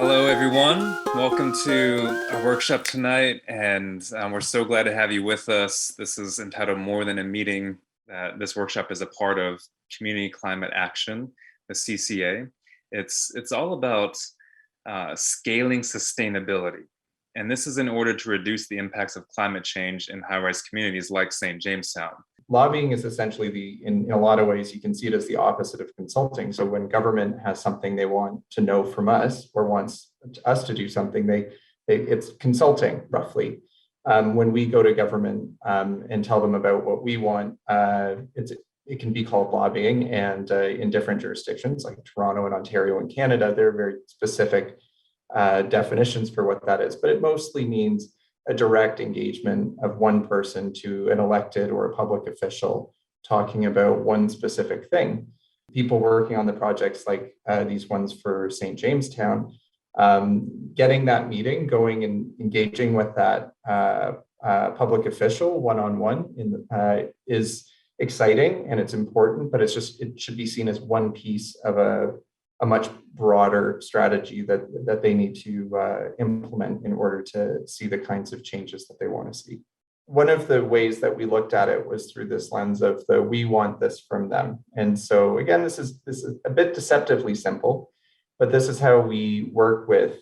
Hello, everyone. Welcome to our workshop tonight, and we're so glad to have you with us. This is entitled More Than a Meeting. This workshop is a part of Community Climate Action, the CCA. It's all about scaling sustainability, and this is in order to reduce the impacts of climate change in high-rise communities like St. Jamestown. Lobbying is essentially in a lot of ways, you can see it as the opposite of consulting. So when government has something they want to know from us or wants us to do something, it's consulting roughly. When we go to government and tell them about what we want, it can be called lobbying. And in different jurisdictions like Toronto and Ontario and Canada, there are very specific definitions for what that is. But it mostly means a direct engagement of one person to an elected or a public official talking about one specific thing. People working on the projects like these ones for St. Jamestown, getting that meeting going and engaging with that public official one-on-one is exciting and it's important, but it should be seen as one piece of a much broader strategy that they need to implement in order to see the kinds of changes that they want to see. One of the ways that we looked at it was through this lens of we want this from them. And so again, this is a bit deceptively simple, but this is how we work with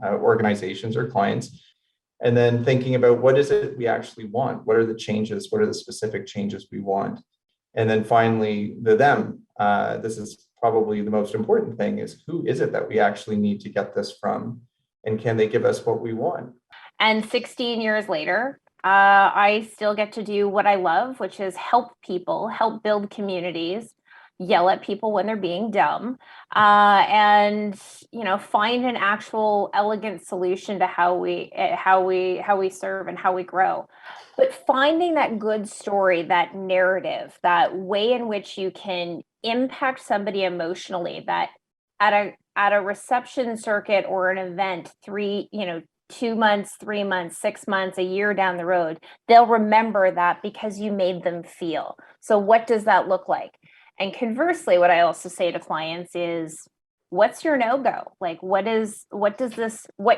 organizations or clients. And then thinking about what is it we actually want? What are the changes? What are the specific changes we want? And then finally, this is probably the most important thing is who is it that we actually need to get this from? And can they give us what we want? And 16 years later, I still get to do what I love, which is help people, help build communities, yell at people when they're being dumb, and find an actual elegant solution to how we serve and how we grow. But finding that good story, that narrative, that way in which you can impact somebody emotionally, that at a reception circuit or an event, 2 months, 3 months, 6 months, a year down the road, they'll remember that because you made them feel. So what does that look like? And conversely, what I also say to clients is, what's your no-go? Like, what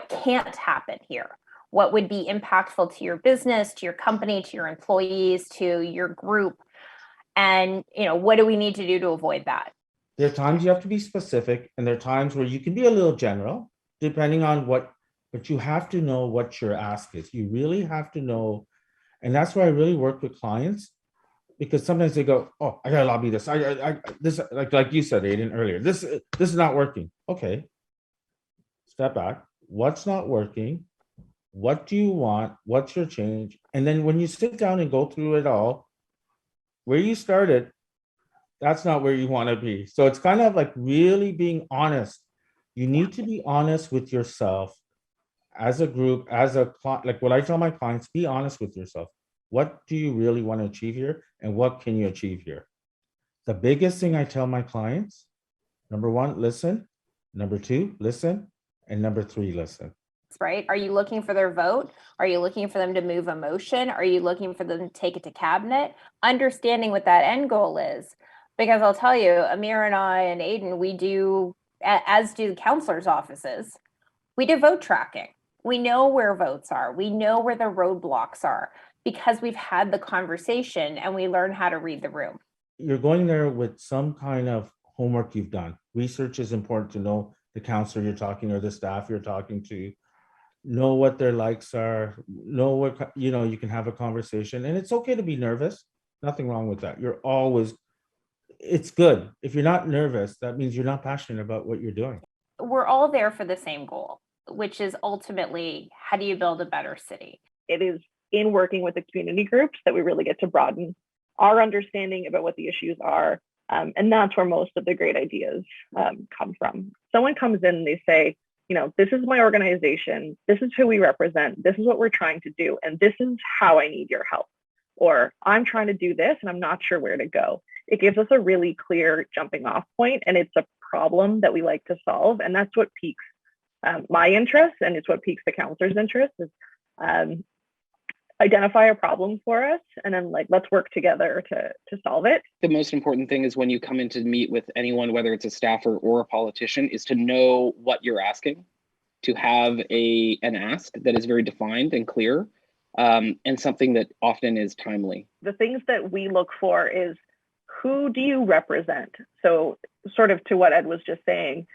can't happen here? What would be impactful to your business, to your company, to your employees, to your group? And, what do we need to do to avoid that? There are times you have to be specific, and there are times where you can be a little general, depending on but you have to know what your ask is. You really have to know. And that's where I really work with clients, because sometimes they go, oh, I gotta lobby this. This, like you said, Aiden, earlier, this is not working. Okay, step back. What's not working? What do you want? What's your change? And then when you sit down and go through it all, where you started, that's not where you want to be. So it's kind of like really being honest. You need to be honest with yourself as a group, as a client. Like what I tell my clients, be honest with yourself. What do you really want to achieve here? And what can you achieve here? The biggest thing I tell my clients, number 1, listen. Number 2, listen. And number 3, listen. Right? Are you looking for their vote? Are you looking for them to move a motion? Are you looking for them to take it to cabinet? Understanding what that end goal is. Because I'll tell you, Amir and I and Aiden, we do, as do the counselors' offices, we do vote tracking. We know where votes are. We know where the roadblocks are because we've had the conversation and we learn how to read the room. You're going there with some kind of homework you've done. Research is important to know the counselor you're talking or the staff you're talking to. Know what their likes are, know what, you can have a conversation, and it's okay to be nervous. Nothing wrong with that. It's good. If you're not nervous, that means you're not passionate about what you're doing. We're all there for the same goal, which is ultimately, how do you build a better city? It is in working with the community groups that we really get to broaden our understanding about what the issues are. And that's where most of the great ideas come from. Someone comes in and they say, this is my organization, this is who we represent, this is what we're trying to do, and this is how I need your help. Or I'm trying to do this and I'm not sure where to go. It gives us a really clear jumping off point, and it's a problem that we like to solve. And that's what piques my interest, and it's what piques the counselor's interest, is identify a problem for us, and then like let's work together to solve it. The most important thing is when you come in to meet with anyone, whether it's a staffer or a politician, is to know what you're asking, to have an ask that is very defined and clear, and something that often is timely. The things that we look for is, who do you represent? So sort of to what Ed was just saying,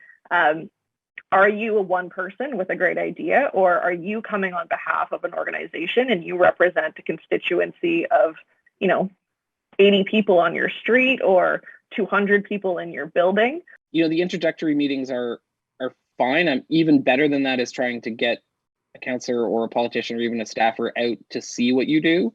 are you a one person with a great idea, or are you coming on behalf of an organization and you represent a constituency of, 80 people on your street or 200 people in your building? The introductory meetings are fine. Even better than that is trying to get a councillor or a politician or even a staffer out to see what you do.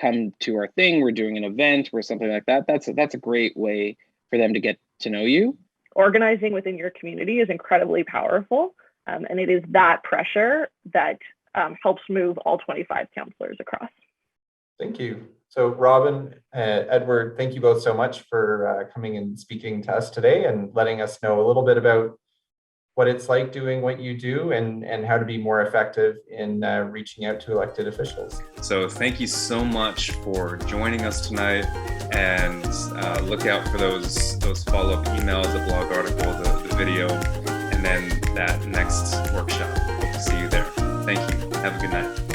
Come to our thing, we're doing an event or something like that. That's a great way for them to get to know you. Organizing within your community is incredibly powerful, and it is that pressure that helps move all 25 councillors across. Thank you. So Robin, Edward, thank you both so much for coming and speaking to us today and letting us know a little bit about what it's like doing what you do and how to be more effective in reaching out to elected officials. So thank you so much for joining us tonight, and look out for those follow-up emails, the blog article, the video, and then that next workshop. Hope to see you there. Thank you. Have a good night.